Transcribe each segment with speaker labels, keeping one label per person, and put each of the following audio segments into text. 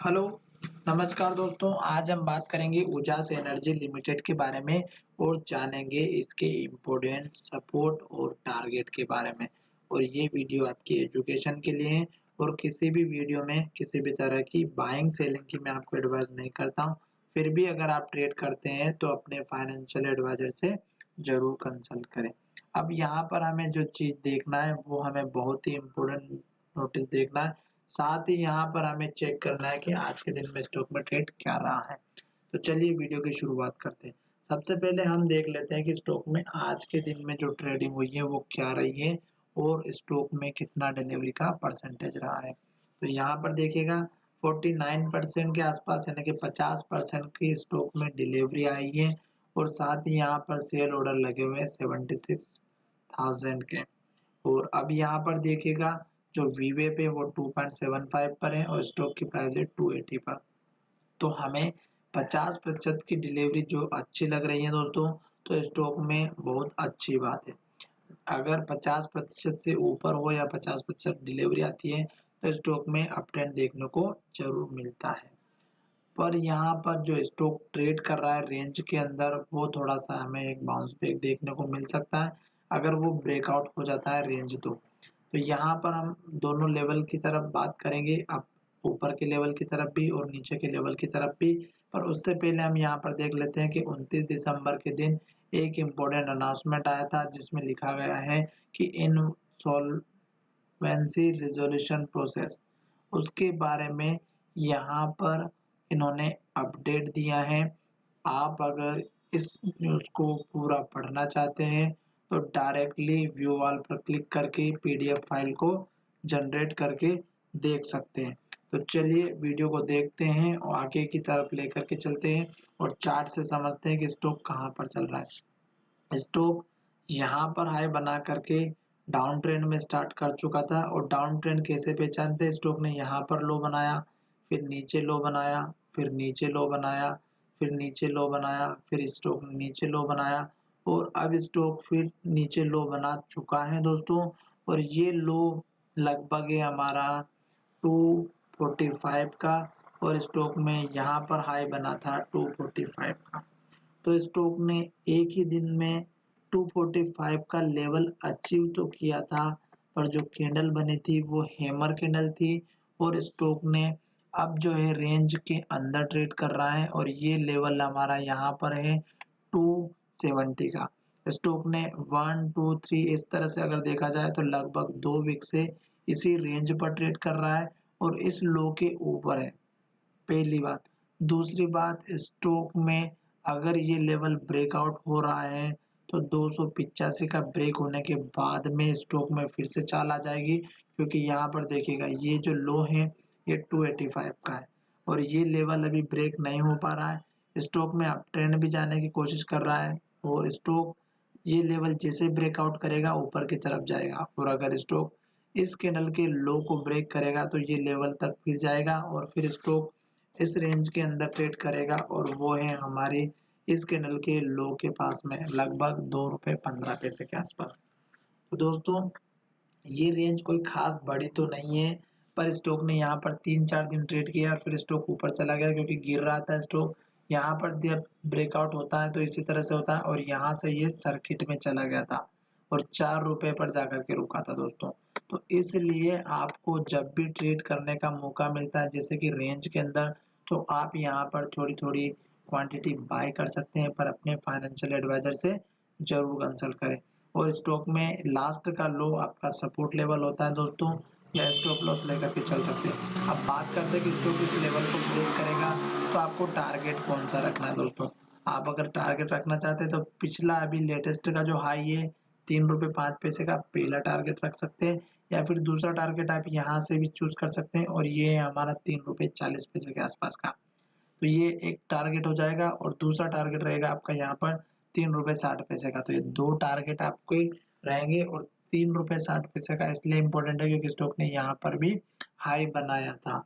Speaker 1: Hello, नमस्कार दोस्तों। आज हम बात करेंगे उजास एनर्जी लिमिटेड के बारे में और जानेंगे इसके इम्पोर्टेंट सपोर्ट और टारगेट के बारे में। और ये वीडियो आपकी एजुकेशन के लिए है और किसी भी वीडियो में किसी भी तरह की बाइंग सेलिंग की मैं आपको एडवाइस नहीं करता हूँ। फिर भी अगर आप ट्रेड करते हैं तो अपने फाइनेंशियल एडवाइजर से ज़रूर कंसल्ट करें। अब यहाँ पर हमें जो चीज़ देखना है वो हमें बहुत ही इम्पोर्टेंट नोटिस देखना है। साथ ही यहाँ पर हमें चेक करना है कि आज के दिन में स्टॉक में ट्रेड क्या रहा है। तो चलिए वीडियो की शुरुआत करते हैं। सबसे पहले हम देख लेते हैं कि स्टॉक में आज के दिन में जो ट्रेडिंग हुई है वो क्या रही है और स्टॉक में कितना डिलीवरी का परसेंटेज रहा है। तो यहाँ पर देखिएगा 49% के आसपास यानी कि 50% की स्टॉक में डिलीवरी आई है और साथ ही यहाँ पर सेल ऑर्डर लगे हुए हैं 76,000 के। और अब यहाँ पर देखिएगा जो वीवे पे वो 2.75 पर है और स्टॉक की प्राइस है 280 पर। तो हमें 50% की डिलीवरी जो अच्छी लग रही है दोस्तों, तो स्टॉक में बहुत अच्छी बात है। अगर 50% से ऊपर हो या 50% डिलीवरी आती है तो स्टॉक में अप ट्रेंड देखने को जरूर मिलता है। पर यहाँ पर जो स्टॉक ट्रेड कर रहा है रेंज के अंदर वो थोड़ा सा हमें एक बाउंस बैक देखने को मिल सकता है अगर वो ब्रेकआउट हो जाता है रेंज। तो यहाँ पर हम दोनों लेवल की तरफ बात करेंगे, अब ऊपर के लेवल की तरफ भी और नीचे के लेवल की तरफ भी। पर उससे पहले हम यहाँ पर देख लेते हैं कि 29 दिसंबर के दिन एक इम्पोर्टेंट अनाउंसमेंट आया था जिसमें लिखा गया है कि इंसॉल्वेंसी रिजोल्यूशन प्रोसेस, उसके बारे में यहाँ पर इन्होंने अपडेट दिया है। आप अगर इस न्यूज़ को पूरा पढ़ना चाहते हैं तो डायरेक्टली व्यू ऑल पर क्लिक करके पीडीएफ फाइल को जनरेट करके देख सकते हैं। तो चलिए वीडियो को देखते हैं और आगे की तरफ लेकर के चलते हैं और चार्ट से समझते हैं कि स्टॉक कहाँ पर चल रहा है। स्टॉक यहाँ पर हाई बना करके डाउन ट्रेंड में स्टार्ट कर चुका था और डाउन ट्रेंड कैसे पहचानते हैं, स्टॉक ने यहाँ पर लो बनाया, फिर नीचे लो बनाया, फिर नीचे लो बनाया, फिर नीचे लो बनाया, फिर स्टॉक ने नीचे लो बनाया और अब स्टॉक फिर नीचे लो बना चुका है दोस्तों। और ये लो लगभग है हमारा 245 का और स्टॉक में यहाँ पर हाई बना था 245 का। तो स्टॉक ने एक ही दिन में 245 का लेवल अचीव तो किया था, पर जो कैंडल बनी थी वो हैमर कैंडल थी और स्टॉक ने अब जो है रेंज के अंदर ट्रेड कर रहा है और ये लेवल हमारा यहाँ पर है 270 का। स्टॉक ने 1 2 3 इस तरह से अगर देखा जाए तो लगभग 2 वीक से इसी रेंज पर ट्रेड कर रहा है और इस लो के ऊपर है, पहली बात। दूसरी बात, स्टॉक में अगर ये लेवल ब्रेकआउट हो रहा है तो 285 का ब्रेक होने के बाद में स्टॉक में फिर से चाल आ जाएगी, क्योंकि यहाँ पर देखिएगा ये जो लो है ये 285 का है और ये लेवल अभी ब्रेक नहीं हो पा रहा है। स्टॉक में अप ट्रेंड भी जाने की कोशिश कर रहा है और स्टॉक ये लेवल जैसे ब्रेकआउट करेगा ऊपर की तरफ जाएगा और अगर स्टॉक इस कैंडल के लो को ब्रेक करेगा तो ये लेवल तक फिर जाएगा और फिर स्टॉक इस रेंज के अंदर ट्रेड करेगा और वो है हमारी इस कैंडल के लो के पास में लगभग 2 रुपए 15 पैसे के आसपास। तो दोस्तों ये रेंज कोई खास बड़ी तो नहीं है, पर स्टॉक ने यहाँ पर 3-4 दिन ट्रेड किया और फिर स्टॉक ऊपर चला गया क्योंकि गिर रहा था स्टॉक। यहाँ पर जब ब्रेकआउट होता है तो इसी तरह से होता है और यहाँ से ये सर्किट में चला गया था और 4 रुपए पर जाकर के रुका था दोस्तों। तो इसलिए आपको जब भी ट्रेड करने का मौका मिलता है जैसे कि रेंज के अंदर, तो आप यहाँ पर थोड़ी-थोड़ी क्वांटिटी बाय कर सकते हैं, पर अपने फाइनेंशियल एडवाइजर से ज़रूर कंसल्ट करें। और स्टॉक में लास्ट का लो आपका सपोर्ट लेवल होता है दोस्तों, या स्टॉप लॉस लेकर के चल सकते हैं। अब बात करते हैं कि स्टॉक इस लेवल को ब्रेक करेगा तो आपको टारगेट कौन सा रखना है दोस्तों। आप अगर टारगेट रखना चाहते हैं तो पिछला अभी लेटेस्ट का जो हाई है 3 रुपए 5 पैसे का पहला टारगेट रख सकते हैं, या फिर दूसरा टारगेट आप यहाँ से भी चूज कर सकते हैं और ये है हमारा 3 रुपए 40 पैसे के आसपास का। तो ये एक टारगेट हो जाएगा और दूसरा टारगेट रहेगा आपका यहाँ पर 3 रुपए 60 पैसे का। तो ये दो टारगेट आपके रहेंगे और 3 रुपए 60 पैसे का इसलिए इम्पोर्टेंट है क्योंकि स्टॉक ने यहाँ पर भी हाई बनाया था।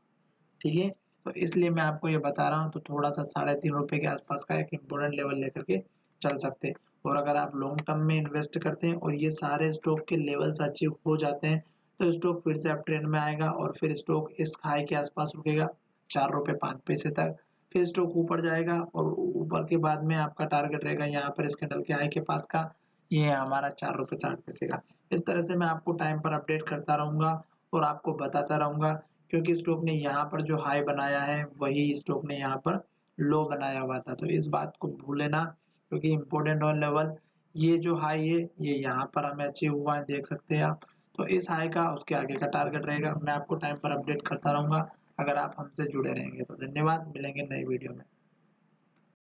Speaker 1: ठीक है, तो इसलिए मैं आपको ये बता रहा हूँ। तो थोड़ा सा 3.5 रुपए के आसपास का एक इम्पोर्टेंट लेवल लेकर के चल सकते हैं। और अगर आप लॉन्ग टर्म में इन्वेस्ट करते हैं और ये सारे स्टॉक के लेवल्स अचीव हो जाते हैं तो स्टॉक फिर से अप ट्रेंड में आएगा और फिर स्टॉक इस हाई के आसपास रुकेगा, ₹4.05 तक। फिर स्टॉक ऊपर जाएगा और ऊपर के बाद में आपका टारगेट रहेगा यहाँ पर इस कैंडल के हाई के पास का, ये है हमारा ₹4.60 का। इस तरह से मैं आपको टाइम पर अपडेट करता रहूँगा और आपको बताता रहूँगा, क्योंकि स्टॉक ने यहाँ पर जो हाई बनाया है, वही स्टॉक ने यहाँ पर लो बनाया हुआ था। तो इस बात को भूले ना, क्योंकि इम्पोर्टेंट ऑन लेवल ये जो हाई है, ये यहाँ पर हमें अचीव हुआ है, देख सकते हैं आप। तो इस हाई का उसके आगे का टारगेट रहेगा। मैं आपको टाइम पर अपडेट करता रहूँगा, अगर आप हमसे जुड़े रहेंगे तो। धन्यवाद, मिलेंगे नई वीडियो में।